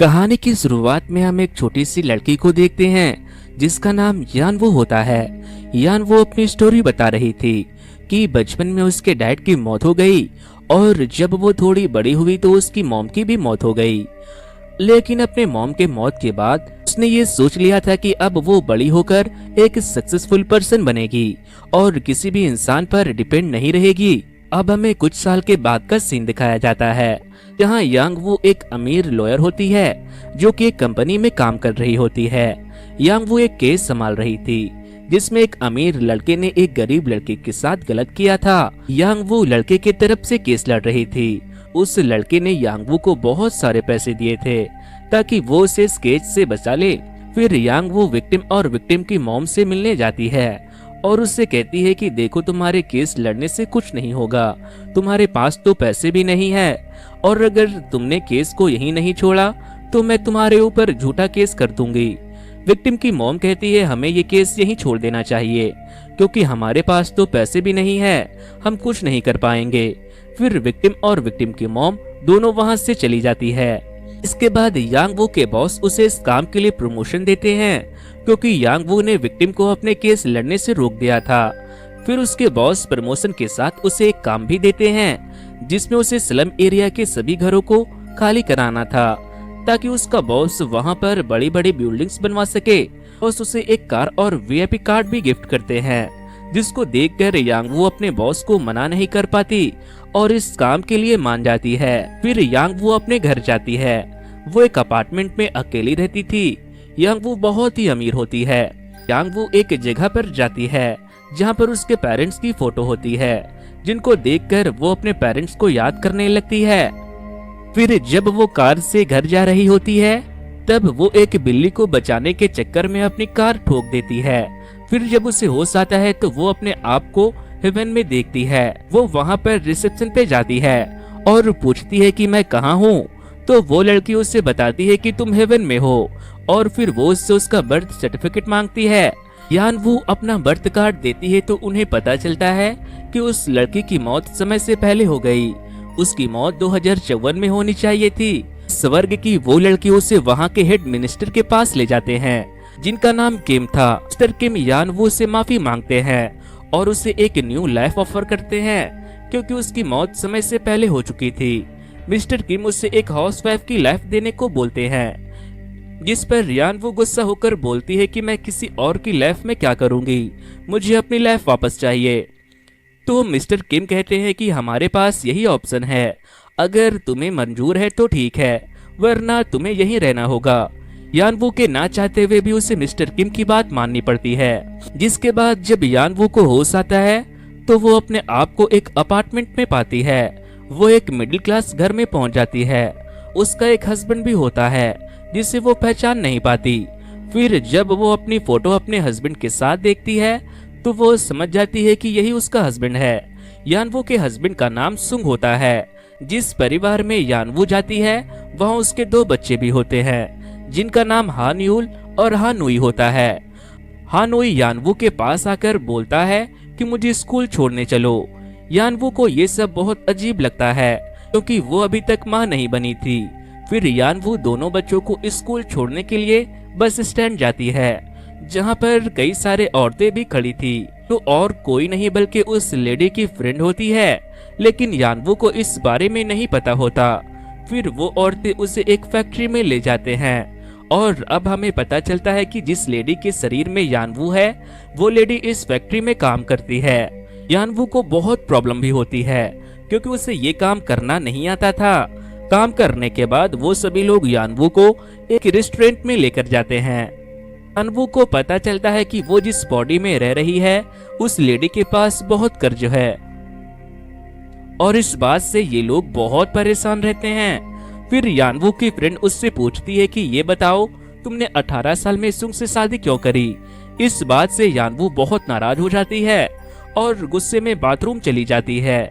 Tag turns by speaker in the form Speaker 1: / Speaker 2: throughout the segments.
Speaker 1: कहानी की शुरुआत में हम एक छोटी सी लड़की को देखते हैं जिसका नाम यानवू होता है। यानवू अपनी स्टोरी बता रही थी कि बचपन में उसके डैड की मौत हो गई और जब वो थोड़ी बड़ी हुई तो उसकी मॉम की भी मौत हो गई। लेकिन अपने मॉम के मौत के बाद उसने ये सोच लिया था कि अब वो बड़ी होकर एक सक्सेसफुल पर्सन बनेगी और किसी भी इंसान पर डिपेंड नहीं रहेगी। अब हमें कुछ साल के बाद का सीन दिखाया जाता है जहाँ यांगवू एक अमीर लॉयर होती है जो कि एक कंपनी में काम कर रही होती है। यांगवू एक केस संभाल रही थी जिसमें एक अमीर लड़के ने एक गरीब लड़के के साथ गलत किया था। यांगवू लड़के की तरफ से केस लड़ रही थी। उस लड़के ने यांगवू को बहुत सारे पैसे दिए थे ताकि वो उसे इस केस से बचा ले। फिर यांगवू विक्टिम और विक्टिम की मॉम से मिलने जाती है और उससे कहती है कि देखो तुम्हारे केस लड़ने से कुछ नहीं होगा, तुम्हारे पास तो पैसे भी नहीं है और अगर तुमने केस को यहीं नहीं छोड़ा तो मैं तुम्हारे ऊपर झूठा केस कर दूंगी। विक्टिम की मॉम कहती है हमें ये केस यहीं छोड़ देना चाहिए क्योंकि हमारे पास तो पैसे भी नहीं है, हम कुछ नहीं कर पाएंगे। फिर विक्टिम और विक्टिम की मॉम दोनों वहां से चली जाती है। इसके बाद यांगवू के बॉस उसे इस काम के लिए प्रमोशन देते हैं क्योंकि यांगवू ने विक्टिम को अपने केस लड़ने से रोक दिया था। फिर उसके बॉस प्रमोशन के साथ उसे एक काम भी देते हैं जिसमें उसे स्लम एरिया के सभी घरों को खाली कराना था ताकि उसका बॉस वहां पर बड़ी बड़ी बिल्डिंग्स बनवा सके। बॉस उसे एक कार और वीआईपी कार्ड भी गिफ्ट करते हैं जिसको देखकर यांगवू अपने बॉस को मना नहीं कर पाती और इस काम के लिए मान जाती है। फिर यांगवू अपने घर जाती है। वो एक अपार्टमेंट में अकेली रहती थी। यांगवू बहुत ही अमीर होती है। यांगवू एक जगह पर जाती है जहाँ पर उसके पेरेंट्स की फोटो होती है जिनको देखकर वो अपने पेरेंट्स को याद करने लगती है। फिर जब वो कार से घर जा रही होती है तब वो एक बिल्ली को बचाने के चक्कर में अपनी कार ठोक देती है। फिर जब उसे होश आता है तो वो अपने आप को हेवन में देखती है। वो वहाँ पर रिसेप्शन पे जाती है और पूछती है कि मैं कहाँ हूँ, तो वो लड़की उससे बताती है कि तुम हेवन में हो और फिर वो उससे उसका बर्थ सर्टिफिकेट मांगती है। यानवू अपना बर्थ कार्ड देती है तो उन्हें पता चलता है कि उस लड़की की मौत समय से पहले हो गई। उसकी मौत 2054 में होनी चाहिए थी। स्वर्ग की वो लड़की उसे वहाँ के हेड मिनिस्टर के पास ले जाते हैं जिनका नाम किम था। मिस्टर किम यानवू से माफी मांगते हैं और उसे एक न्यू लाइफ ऑफर करते हैं क्योंकि उसकी मौत समय से पहले हो चुकी थी। मिस्टर किम उससे एक हाउसवाइफ की लाइफ देने को बोलते हैं जिस पर यानवू गुस्सा होकर बोलती है कि मैं किसी और की लाइफ में क्या करूंगी, मुझे अपनी लाइफ वापस चाहिए। तो मिस्टर किम कहते हैं कि हमारे पास यही ऑप्शन है, अगर तुम्हें मंजूर है तो ठीक है वरना तुम्हें यहीं रहना होगा। यानवू के ना चाहते हुए भी उसे मिस्टर किम की बात माननी पड़ती है। जिसके बाद जब यानवू को होश आता है तो वो अपने आप को एक अपार्टमेंट में पाती है। वो एक मिडिल क्लास घर में पहुंच जाती है। उसका एक हस्बैंड भी होता है जिसे वो पहचान नहीं पाती। फिर जब वो अपनी फोटो अपने हस्बैंड के साथ देखती है तो वो समझ जाती है कि यही उसका हस्बैंड है। यानवू के हस्बैंड का नाम सुंग होता है। जिस परिवार में यानवू जाती है वहाँ उसके 2 बच्चे भी होते हैं जिनका नाम हानयूल और हानुई होता है। हानुई यानवू के पास आकर बोलता है कि मुझे स्कूल छोड़ने चलो। यानवू को ये सब बहुत अजीब लगता है क्योंकि वो अभी तक माँ नहीं बनी थी। फिर यानवू दोनों बच्चों को स्कूल छोड़ने के लिए बस स्टैंड जाती है जहाँ पर कई सारे औरतें भी खड़ी थी। तो और कोई नहीं बल्कि उस लेडी की फ्रेंड होती है, लेकिन यानवू को इस बारे में नहीं पता होता। फिर वो औरतें उसे एक फैक्ट्री में ले जाते हैं और अब हमें पता चलता है कि जिस लेडी के शरीर में यानवू है वो लेडी इस फैक्ट्री में काम करती है। यानवू को बहुत प्रॉब्लम भी होती है क्योंकि उसे ये काम करना नहीं आता था। काम करने के बाद वो सभी लोग यानवू को एक रेस्टोरेंट में लेकर जाते हैं। यानवू को पता चलता है कि वो जिस बॉडी में रह रही है उस लेडी के पास बहुत कर्ज है और इस बात से ये लोग बहुत परेशान रहते हैं। फिर यानवू की फ्रेंड उससे पूछती है कि ये बताओ तुमने 18 साल में सुंग से शादी क्यों करी। इस बात से यानवू बहुत नाराज हो जाती है और गुस्से में बाथरूम चली जाती है।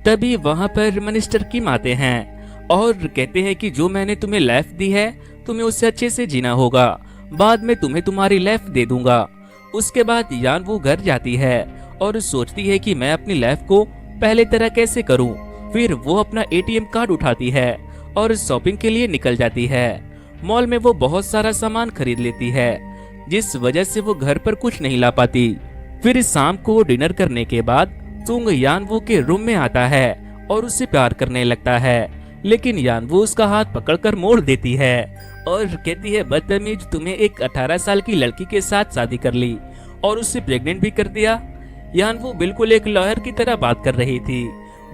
Speaker 1: तभी वहाँ पर मिनिस्टर किम आते हैं और कहते हैं कि जो मैंने तुम्हें लाइफ दी है तुम्हें उससे अच्छे से जीना होगा, बाद में तुम्हें तुम्हारी लाइफ दे दूंगा। उसके बाद यानवू घर जाती है और सोचती है कि मैं अपनी लाइफ को पहले तरह कैसे करूं। फिर वो अपना एटीएम कार्ड उठाती है और शॉपिंग के लिए निकल जाती है। मॉल में वो बहुत सारा सामान खरीद लेती है, जिस वजह से वो घर पर कुछ नहीं ला पाती। फिर इस शाम को डिनर करने के बाद सुंग यानवू के रूम में आता है और उससे प्यार करने लगता है, लेकिन यानवू उसका हाथ पकड़कर मोड़ देती है और कहती है, बदतमीज, तुम्हें एक 18 साल की लड़की के साथ शादी कर ली और उससे प्रेग्नेंट भी कर दिया। यानवू बिल्कुल एक लॉयर की तरह बात कर रही थी।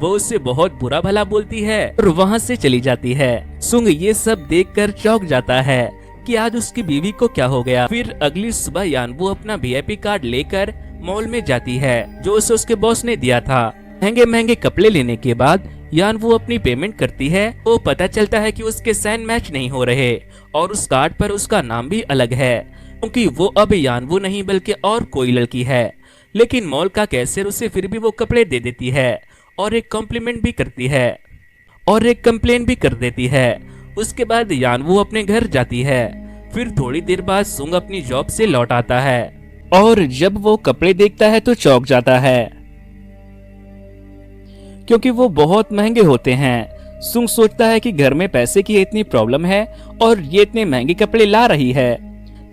Speaker 1: वो उससे बहुत बुरा भला बोलती है और वहाँ से चली जाती है। सुंग ये सब देखकर चौंक जाता है कि आज उसकी बीवी को क्या हो गया। फिर अगली सुबह यानवू अपना वीआईपी कार्ड लेकर मॉल में जाती है, जो उसे उसके बॉस ने दिया था। महंगे महंगे कपड़े लेने के बाद यानवू अपनी पेमेंट करती है। वो पता चलता है कि उसके साइन मैच नहीं हो रहे और उस कार्ड पर उसका नाम भी अलग है, क्योंकि वो अब यानवू नहीं बल्कि और कोई लड़की है। लेकिन मॉल का कैशियर उसे फिर भी वो कपड़े दे देती है और एक कॉम्प्लीमेंट भी करती है और एक कंप्लेन भी कर देती है। उसके बाद यानवू अपने घर जाती है। फिर थोड़ी देर बाद सुंग अपनी जॉब से लौट आता है और जब वो कपड़े देखता है तो चौंक जाता है, क्योंकि वो बहुत महंगे होते हैं। सुंग सोचता है कि घर में पैसे की इतनी प्रॉब्लम है और ये इतने महंगे कपड़े ला रही है।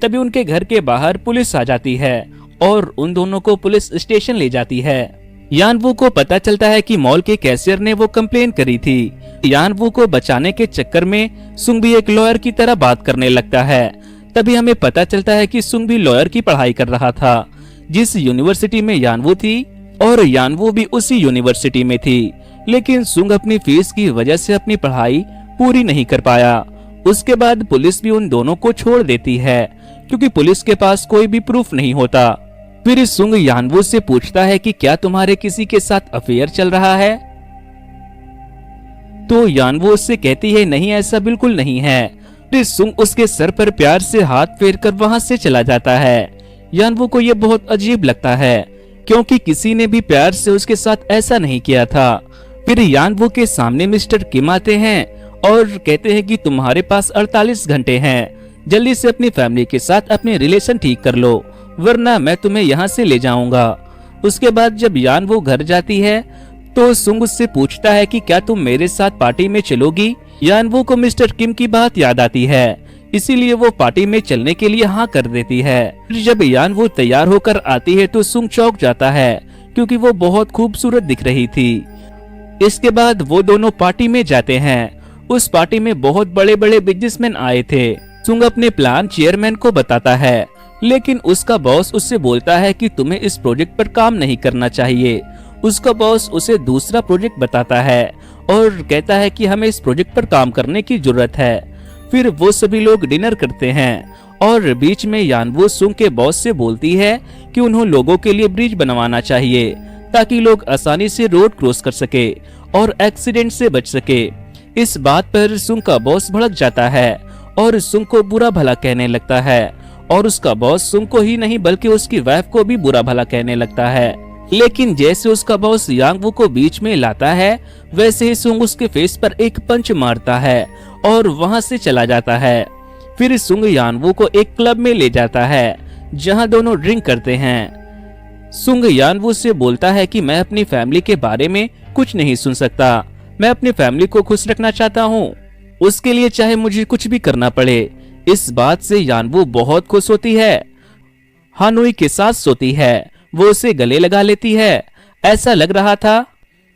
Speaker 1: तभी उनके घर के बाहर पुलिस आ जाती है और उन दोनों को पुलिस स्टेशन ले जाती है। यानवू को पता चलता है कि मॉल के कैशियर ने वो कंप्लेन करी थी। यानवू को बचाने के चक्कर में सुंग भी एक लॉयर की तरह बात करने लगता है। तभी हमें पता चलता है कि सुंग भी लॉयर की पढ़ाई कर रहा था, जिस यूनिवर्सिटी में यानवू थी, और यानवू भी उसी यूनिवर्सिटी में थी। लेकिन सुंग अपनी फीस की वजह से अपनी पढ़ाई पूरी नहीं कर पाया। उसके बाद पुलिस भी उन दोनों को छोड़ देती है, क्योंकि पुलिस के पास कोई भी प्रूफ नहीं होता। फिर सुंग यानवू से पूछता है कि क्या तुम्हारे किसी के साथ अफेयर चल रहा है? तो यानवू उससे कहती है, नहीं, ऐसा बिल्कुल नहीं है। फिर सुंग उसके सर पर प्यार से हाथ फेरकर वहां से चला जाता है। यानवू को यह बहुत अजीब लगता है, क्योंकि किसी ने भी प्यार से उसके साथ ऐसा नहीं किया था। फिर यानवू के सामने मिस्टर किम आते हैं और कहते हैं कि तुम्हारे पास 48 घंटे हैं, जल्दी से अपनी फैमिली के साथ अपने रिलेशन ठीक कर लो, वरना मैं तुम्हें यहाँ से ले जाऊंगा। उसके बाद जब यानवू घर जाती है तो सुंग उससे पूछता है कि क्या तुम मेरे साथ पार्टी में चलोगी? यानवू को मिस्टर किम की बात याद आती है, इसीलिए वो पार्टी में चलने के लिए हाँ कर देती है। जब यानवू तैयार होकर आती है तो सुंग चौंक जाता है, क्योंकि वो बहुत खूबसूरत दिख रही थी। इसके बाद वो दोनों पार्टी में जाते हैं। उस पार्टी में बहुत बड़े बड़े बिजनेसमैन आए थे। सुंग अपने प्लान चेयरमैन को बताता है, लेकिन उसका बॉस उससे बोलता है कि तुम्हें इस प्रोजेक्ट पर काम नहीं करना चाहिए। उसका बॉस उसे दूसरा प्रोजेक्ट बताता है और कहता है कि हमें इस प्रोजेक्ट पर काम करने की जरूरत है। फिर वो सभी लोग डिनर करते हैं और बीच में यानवू सुंग के बॉस से बोलती है कि उन्हें लोगों के लिए ब्रिज बनवाना चाहिए, ताकि लोग आसानी से रोड क्रॉस कर सके और एक्सीडेंट से बच सके। इस बात पर सुंग का बॉस भड़क जाता है और सुंग को बुरा भला कहने लगता है, और उसका बॉस सुंग को ही नहीं बल्कि उसकी वाइफ को भी बुरा भला कहने लगता है। लेकिन जैसे उसका बॉस यानवू को बीच में लाता है, वैसे ही सुंग उसके फेस पर एक पंच मारता है और वहां से चला जाता है। फिर सुंग यानवू को एक क्लब में ले जाता है, जहां दोनों ड्रिंक करते हैं। सुंग यानवू से बोलता है कि मैं अपनी फैमिली के बारे में कुछ नहीं सुन सकता, मैं अपनी फैमिली को खुश रखना चाहता हूँ, उसके लिए चाहे मुझे कुछ भी करना पड़े। इस बात से यानवू बहुत खुश होती है। हानुई के साथ सोती है, वो उसे गले लगा लेती है। ऐसा लग रहा था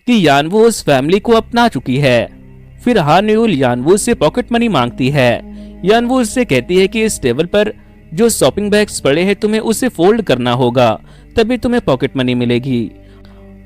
Speaker 1: कि यानवू उस फैमिली को अपना चुकी है। फिर हानुई यानवू से पॉकेट मनी मांगती है। यानवू उससे कहती है कि इस टेबल पर जो शॉपिंग बैग्स पड़े हैं तुम्हें उसे फोल्ड करना होगा, तभी तुम्हें पॉकेट मनी मिलेगी।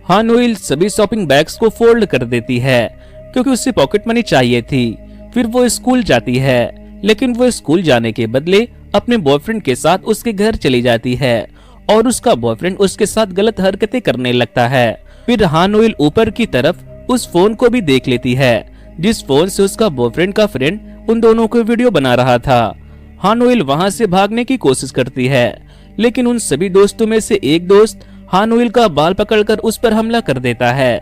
Speaker 1: हानुई सभी शॉपिंग बैग्स को फोल्ड कर देती है, क्योंकि उसे पॉकेट मनी चाहिए थी। फिर वो स्कूल जाती है, लेकिन वो स्कूल जाने के बदले अपने बॉयफ्रेंड के साथ उसके घर चली जाती है और उसका बॉयफ्रेंड उसके साथ गलत हरकतें करने लगता है। फिर हानुई ऊपर की तरफ उस फोन को भी देख लेती है, जिस फोन से उसका बॉयफ्रेंड का फ्रेंड उन दोनों को वीडियो बना रहा था। हानुई वहां से भागने की कोशिश करती है, लेकिन उन सभी दोस्तों में से एक दोस्त हानुई का बाल पकड़कर उस पर हमला कर देता है।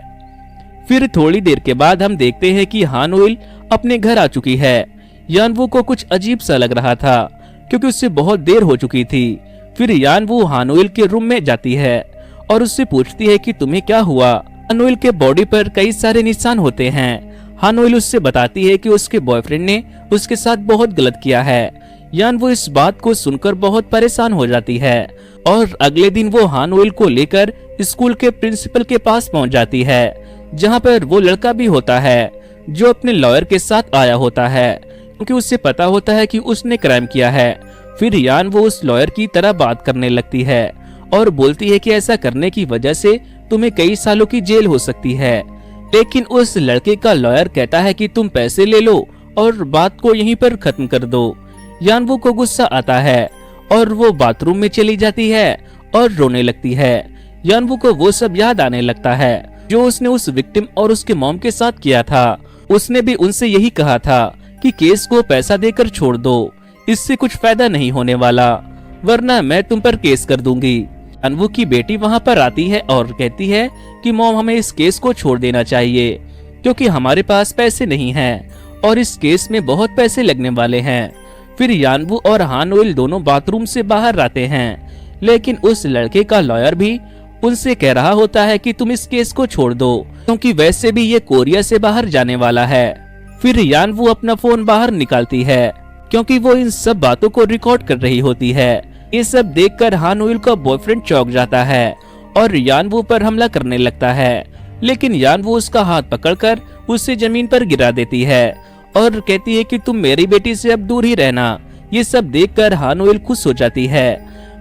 Speaker 1: फिर थोड़ी देर के बाद हम देखते हैं कि हानुई अपने घर आ चुकी है। यानवू को कुछ अजीब सा लग रहा था, क्योंकि उससे बहुत देर हो चुकी थी। फिर यानवू हानुई के रूम में जाती है और उससे पूछती है कि तुम्हें क्या हुआ। हानुई के बॉडी पर कई सारे निशान होते हैं। हानोइल उससे बताती है कि उसके बॉयफ्रेंड ने उसके साथ बहुत गलत किया है। यान वो इस बात को सुनकर बहुत परेशान हो जाती है और अगले दिन वो हानोइल को लेकर स्कूल के प्रिंसिपल के पास पहुंच जाती है, जहां पर वो लड़का भी होता है जो अपने लॉयर के साथ आया होता है, क्योंकि उससे पता होता है कि उसने क्राइम किया है। फिर यान वो उस लॉयर की तरह बात करने लगती है और बोलती है कि ऐसा करने की वजह से तुम्हें कई सालों की जेल हो सकती है। लेकिन उस लड़के का लॉयर कहता है कि तुम पैसे ले लो और बात को यहीं पर खत्म कर दो। यानवू को गुस्सा आता है और वो बाथरूम में चली जाती है और रोने लगती है। यानवू को वो सब याद आने लगता है जो उसने उस विक्टिम और उसके मॉम के साथ किया था। उसने भी उनसे यही कहा था कि केस को पैसा देकर छोड़ दो, इससे कुछ फायदा नहीं होने वाला, वरना मैं तुम पर केस कर दूंगी। यानवू की बेटी वहां पर आती है और कहती है कि मॉम हमें इस केस को छोड़ देना चाहिए क्योंकि हमारे पास पैसे नहीं हैं और इस केस में बहुत पैसे लगने वाले हैं। फिर यानवू और हानोइल दोनों बाथरूम से बाहर आते हैं, लेकिन उस लड़के का लॉयर भी उनसे कह रहा होता है कि तुम इस केस को छोड़ दो क्योंकि वैसे भी ये कोरिया से बाहर जाने वाला है। फिर यानवू अपना फोन बाहर निकालती है क्योंकि वो इन सब बातों को रिकॉर्ड कर रही होती है। ये सब देखकर हानोइल का बॉयफ्रेंड चौंक जाता है और यानवू पर हमला करने लगता है, लेकिन यानवू उसका हाथ पकड़कर उसे जमीन पर गिरा देती है और कहती है कि तुम मेरी बेटी से अब दूर ही रहना। ये सब देखकर हानोइल खुश हो जाती है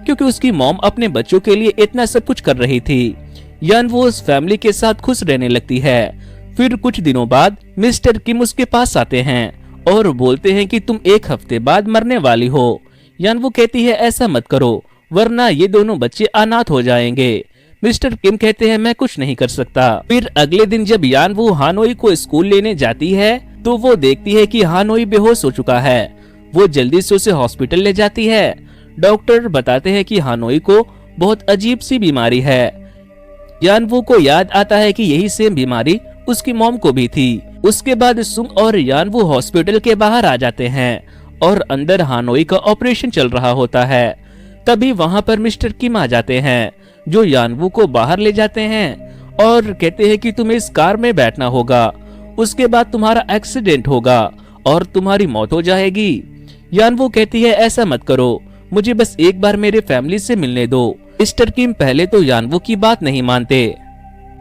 Speaker 1: क्योंकि उसकी मॉम अपने बच्चों के लिए इतना सब कुछ कर रही थी। यानवू उस फैमिली के साथ खुश रहने लगती है। फिर कुछ दिनों बाद मिस्टर किम उसके पास आते हैं और बोलते हैं कि तुम एक हफ्ते बाद मरने वाली हो। यानवू कहती है ऐसा मत करो वरना ये दोनों बच्चे अनाथ हो जाएंगे। मिस्टर किम कहते हैं मैं कुछ नहीं कर सकता। फिर अगले दिन जब यानवू हानोई को स्कूल लेने जाती है तो वो देखती है कि हानोई बेहोश हो चुका है। वो जल्दी से उसे हॉस्पिटल ले जाती है। डॉक्टर बताते हैं कि हानोई को बहुत अजीब सी बीमारी है। यानवू को याद आता है कि यही सेम बीमारी उसकी मॉम को भी थी। उसके बाद सुंग और यानवू हॉस्पिटल के बाहर आ जाते हैं और अंदर हानोई का ऑपरेशन चल रहा होता है। तभी वहां पर मिस्टर किम आ जाते हैं जो यानवू को बाहर ले जाते हैं और कहते हैं कि तुम्हें इस कार में बैठना होगा, उसके बाद तुम्हारा एक्सीडेंट होगा और तुम्हारी मौत हो जाएगी। यानवू कहती है ऐसा मत करो, मुझे बस एक बार मेरे फैमिली से मिलने दो। मिस्टर किम पहले तो यानवू की बात नहीं मानते,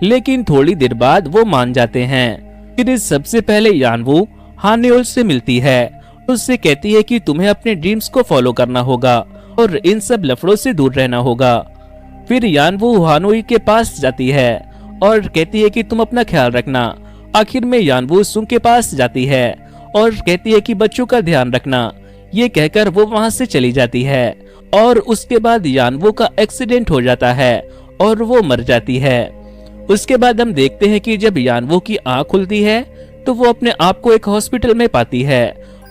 Speaker 1: लेकिन थोड़ी देर बाद वो मान जाते हैं। फिर सबसे पहले यानवू हानोइल से मिलती है, उससे कहती है कि तुम्हें अपने ड्रीम्स को फॉलो करना होगा और इन सब लफड़ों से दूर रहना होगा। फिर यानवू हानोई के पास जाती है और कहती है कि तुम अपना ख्याल रखना। आखिर में यानवू सुंग के पास जाती है और कहती है कि बच्चों का ध्यान रखना। ये कहकर वो वहां से चली जाती है और उसके बाद यानवू का एक्सीडेंट हो जाता है और वो मर जाती है। उसके बाद हम देखते हैं कि जब यानवू की आंख खुलती है तो वो अपने आप को एक हॉस्पिटल में पाती है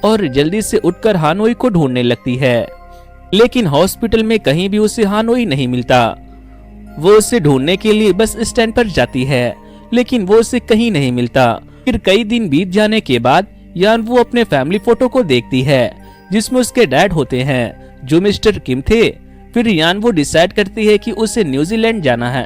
Speaker 1: और जल्दी से उठकर हानोई को ढूंढने लगती है, लेकिन हॉस्पिटल में कहीं भी उसे हानोई नहीं मिलता। वो उसे ढूंढने के लिए बस स्टैंड पर जाती है, लेकिन वो उसे कहीं नहीं मिलता। फिर कई दिन बीत जाने के बाद यानवू अपने फैमिली फोटो को देखती है जिसमें उसके डैड होते हैं जो मिस्टर किम थे। फिर यानवू डिसाइड करती है कि उसे न्यूजीलैंड जाना है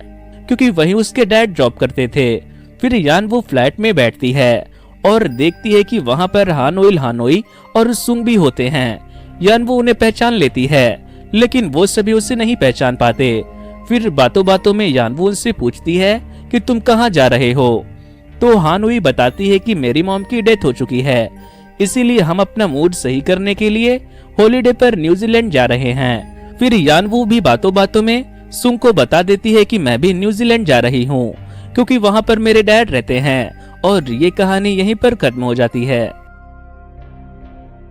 Speaker 1: क्योंकि वहीं उसके डैड जॉब करते थे। फिर यानवू फ्लैट में बैठती है और देखती है कि वहां पर हानोई और सुंग भी होते हैं। यानवू उन्हें पहचान लेती है, लेकिन वो सभी उसे नहीं पहचान पाते। फिर बातों बातों में यानवू उनसे पूछती है कि तुम कहाँ जा रहे हो, तो हानोई बताती है कि मेरी मॉम की डेथ हो चुकी है, इसीलिए हम अपना मूड सही करने के लिए हॉलिडे पर न्यूजीलैंड जा रहे हैं। फिर यानवू भी बातों बातों में सुंग को बता देती है कि मैं भी न्यूजीलैंड जा रही हूँ क्योंकि वहां पर मेरे डैड रहते हैं, और ये कहानी यहीं पर खत्म हो जाती है।